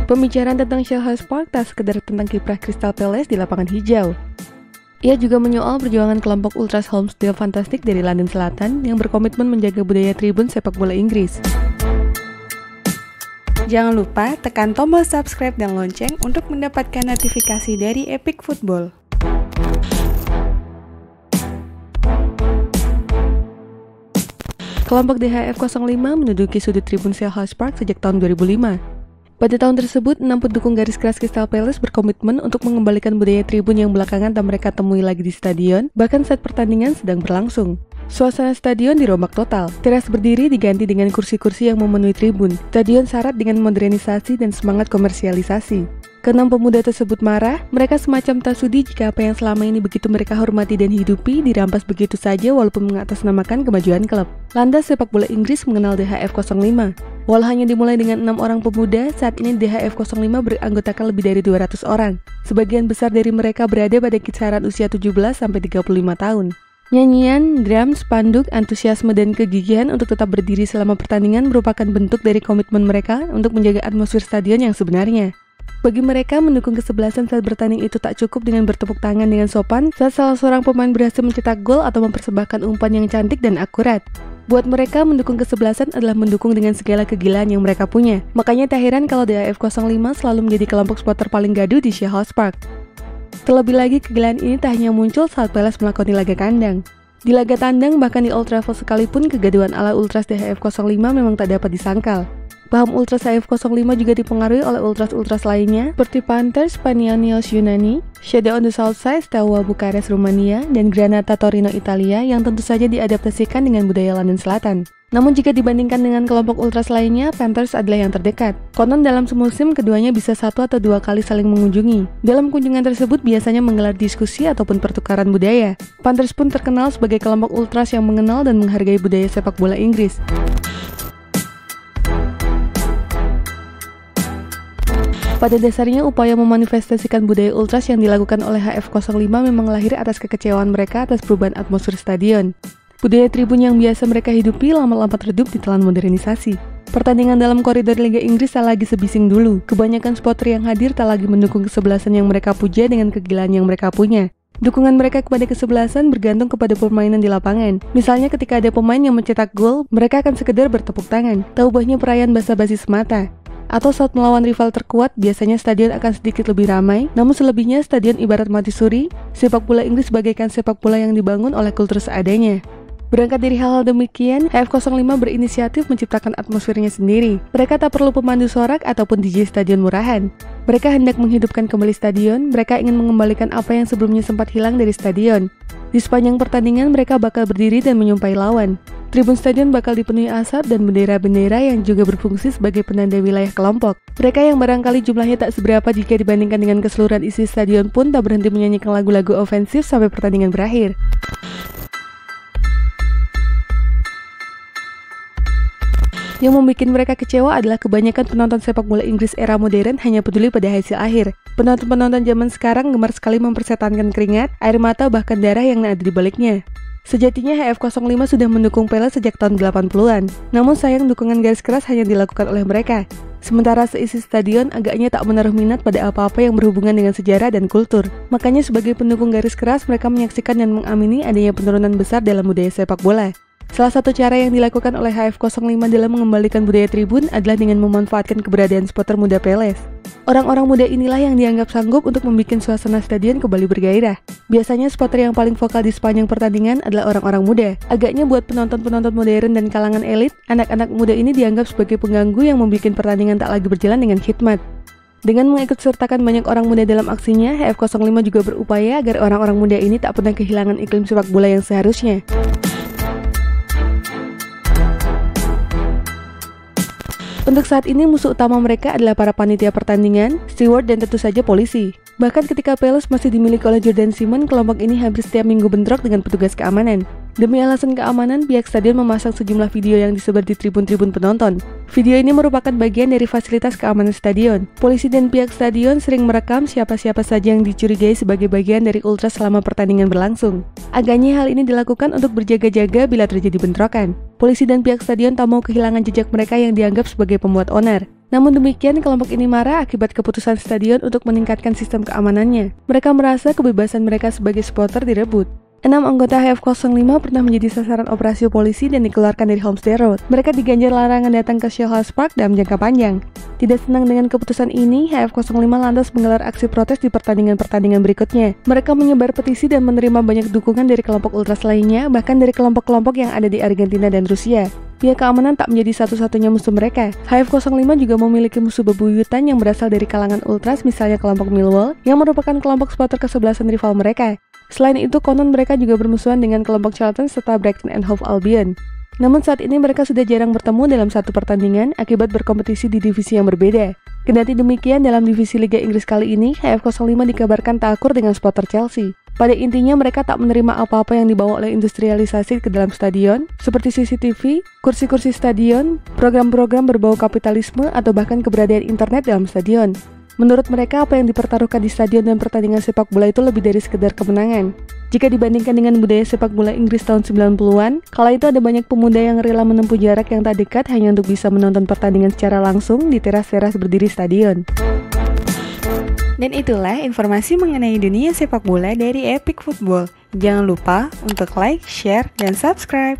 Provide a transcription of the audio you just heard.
Pembicaraan tentang Selhurst Park tak sekedar tentang kiprah Crystal Palace di lapangan hijau. Ia juga menyoal perjuangan kelompok Ultras Holmesdale Fantastic dari London Selatan yang berkomitmen menjaga budaya tribun sepak bola Inggris. Jangan lupa tekan tombol subscribe dan lonceng untuk mendapatkan notifikasi dari Epic Football. Kelompok DHF 05 menduduki sudut tribun Selhurst Park sejak tahun 2005. Pada tahun tersebut, 6 pendukung garis keras Crystal Palace berkomitmen untuk mengembalikan budaya tribun yang belakangan tak mereka temui lagi di stadion, bahkan saat pertandingan sedang berlangsung. Suasana stadion dirombak total. Teras berdiri diganti dengan kursi-kursi yang memenuhi tribun. Stadion syarat dengan modernisasi dan semangat komersialisasi. Keenam pemuda tersebut marah, mereka semacam tak sudi jika apa yang selama ini begitu mereka hormati dan hidupi dirampas begitu saja walaupun mengatasnamakan kemajuan klub. Lantas sepak bola Inggris mengenal DHF 05. Walau hanya dimulai dengan 6 orang pemuda, saat ini DHF 05 beranggotakan lebih dari 200 orang. Sebagian besar dari mereka berada pada kisaran usia 17-35 tahun. Nyanyian, drum, spanduk, antusiasme, dan kegigihan untuk tetap berdiri selama pertandingan merupakan bentuk dari komitmen mereka untuk menjaga atmosfer stadion yang sebenarnya. Bagi mereka, mendukung kesebelasan saat bertanding itu tak cukup dengan bertepuk tangan dengan sopan saat salah seorang pemain berhasil mencetak gol atau mempersembahkan umpan yang cantik dan akurat. Buat mereka, mendukung kesebelasan adalah mendukung dengan segala kegilaan yang mereka punya. Makanya tak heran kalau DHF 05 selalu menjadi kelompok supporter paling gaduh di Selhurst Park. Terlebih lagi, kegilaan ini tak hanya muncul saat Palace melakoni laga kandang. Di laga tandang, bahkan di Old Trafford sekalipun, kegaduhan ala Ultras DHF 05 memang tak dapat disangkal. Paham Ultras DHF 05 juga dipengaruhi oleh Ultras-Ultras lainnya seperti Panthers Panionios Yunani, Shadow on the South Side Steaua Bukares Rumania, dan Granata Torino Italia yang tentu saja diadaptasikan dengan budaya London Selatan. Namun jika dibandingkan dengan kelompok Ultras lainnya, Panthers adalah yang terdekat. Konon dalam semusim keduanya bisa 1 atau 2 kali saling mengunjungi. Dalam kunjungan tersebut biasanya menggelar diskusi ataupun pertukaran budaya. Panthers pun terkenal sebagai kelompok Ultras yang mengenal dan menghargai budaya sepak bola Inggris. Pada dasarnya, upaya memanifestasikan budaya Ultras yang dilakukan oleh HF 05 memang lahir atas kekecewaan mereka atas perubahan atmosfer stadion. Budaya tribun yang biasa mereka hidupi lama-lama redup ditelan modernisasi. Pertandingan dalam koridor Liga Inggris tak lagi sebising dulu. Kebanyakan supporter yang hadir tak lagi mendukung kesebelasan yang mereka puja dengan kegilaan yang mereka punya. Dukungan mereka kepada kesebelasan bergantung kepada permainan di lapangan. Misalnya ketika ada pemain yang mencetak gol, mereka akan sekedar bertepuk tangan. Tak ubahnya perayaan basa-basi semata. Atau saat melawan rival terkuat, biasanya stadion akan sedikit lebih ramai, namun selebihnya stadion ibarat mati suri. Sepak bola Inggris bagaikan sepak bola yang dibangun oleh kultur seadanya. Berangkat dari hal-hal demikian, HF05 berinisiatif menciptakan atmosfernya sendiri. Mereka tak perlu pemandu sorak ataupun DJ stadion murahan. Mereka hendak menghidupkan kembali stadion, mereka ingin mengembalikan apa yang sebelumnya sempat hilang dari stadion. Di sepanjang pertandingan, mereka bakal berdiri dan menyumpai lawan. Tribun stadion bakal dipenuhi asap dan bendera-bendera yang juga berfungsi sebagai penanda wilayah kelompok. Mereka yang barangkali jumlahnya tak seberapa jika dibandingkan dengan keseluruhan isi stadion pun tak berhenti menyanyikan lagu-lagu ofensif sampai pertandingan berakhir. Yang membuat mereka kecewa adalah kebanyakan penonton sepak bola Inggris era modern hanya peduli pada hasil akhir. Penonton-penonton zaman sekarang gemar sekali mempersetankan keringat, air mata, bahkan darah yang ada di baliknya. Sejatinya HF05 sudah mendukung Palace sejak tahun 80-an, namun sayang dukungan garis keras hanya dilakukan oleh mereka. Sementara seisi stadion agaknya tak menaruh minat pada apa-apa yang berhubungan dengan sejarah dan kultur. Makanya sebagai pendukung garis keras mereka menyaksikan dan mengamini adanya penurunan besar dalam budaya sepak bola. Salah satu cara yang dilakukan oleh HF05 dalam mengembalikan budaya tribun adalah dengan memanfaatkan keberadaan supporter muda Palace. Orang-orang muda inilah yang dianggap sanggup untuk membuat suasana stadion kembali bergairah. Biasanya supporter yang paling vokal di sepanjang pertandingan adalah orang-orang muda. Agaknya buat penonton-penonton modern dan kalangan elit, anak-anak muda ini dianggap sebagai pengganggu yang membuat pertandingan tak lagi berjalan dengan khidmat. Dengan mengikutsertakan banyak orang muda dalam aksinya, HF05 juga berupaya agar orang-orang muda ini tak pernah kehilangan iklim sepak bola yang seharusnya. Untuk saat ini musuh utama mereka adalah para panitia pertandingan, steward, dan tentu saja polisi. Bahkan ketika Palace masih dimiliki oleh Jordan Simon, kelompok ini hampir setiap minggu bentrok dengan petugas keamanan. Demi alasan keamanan, pihak stadion memasang sejumlah video yang disebar di tribun-tribun penonton. Video ini merupakan bagian dari fasilitas keamanan stadion. Polisi dan pihak stadion sering merekam siapa-siapa saja yang dicurigai sebagai bagian dari Ultras selama pertandingan berlangsung. Agaknya hal ini dilakukan untuk berjaga-jaga bila terjadi bentrokan. Polisi dan pihak stadion tak mau kehilangan jejak mereka yang dianggap sebagai pembuat onar. Namun demikian, kelompok ini marah akibat keputusan stadion untuk meningkatkan sistem keamanannya. Mereka merasa kebebasan mereka sebagai supporter direbut. 6 anggota HF05 pernah menjadi sasaran operasi polisi dan dikeluarkan dari Homestead Road. Mereka diganjar larangan datang ke Selhurst Park dalam jangka panjang. Tidak senang dengan keputusan ini, HF05 lantas menggelar aksi protes di pertandingan-pertandingan berikutnya. Mereka menyebar petisi dan menerima banyak dukungan dari kelompok ultras lainnya, bahkan dari kelompok-kelompok yang ada di Argentina dan Rusia. Pihak keamanan tak menjadi satu-satunya musuh mereka. HF05 juga memiliki musuh bebuyutan yang berasal dari kalangan ultras, misalnya kelompok Millwall, yang merupakan kelompok supporter kesebelasan rival mereka. Selain itu, konon mereka juga bermusuhan dengan kelompok Charlton serta Brighton and Hove Albion. Namun saat ini mereka sudah jarang bertemu dalam satu pertandingan akibat berkompetisi di divisi yang berbeda. Kendati demikian, dalam divisi Liga Inggris kali ini, HF05 dikabarkan tak akur dengan supporter Chelsea. Pada intinya, mereka tak menerima apa-apa yang dibawa oleh industrialisasi ke dalam stadion, seperti CCTV, kursi-kursi stadion, program-program berbau kapitalisme, atau bahkan keberadaan internet dalam stadion. Menurut mereka, apa yang dipertaruhkan di stadion dan pertandingan sepak bola itu lebih dari sekedar kemenangan. Jika dibandingkan dengan budaya sepak bola Inggris tahun 90-an, kala itu ada banyak pemuda yang rela menempuh jarak yang tak dekat hanya untuk bisa menonton pertandingan secara langsung di teras-teras berdiri stadion. Dan itulah informasi mengenai dunia sepak bola dari Epic Football. Jangan lupa untuk like, share, dan subscribe.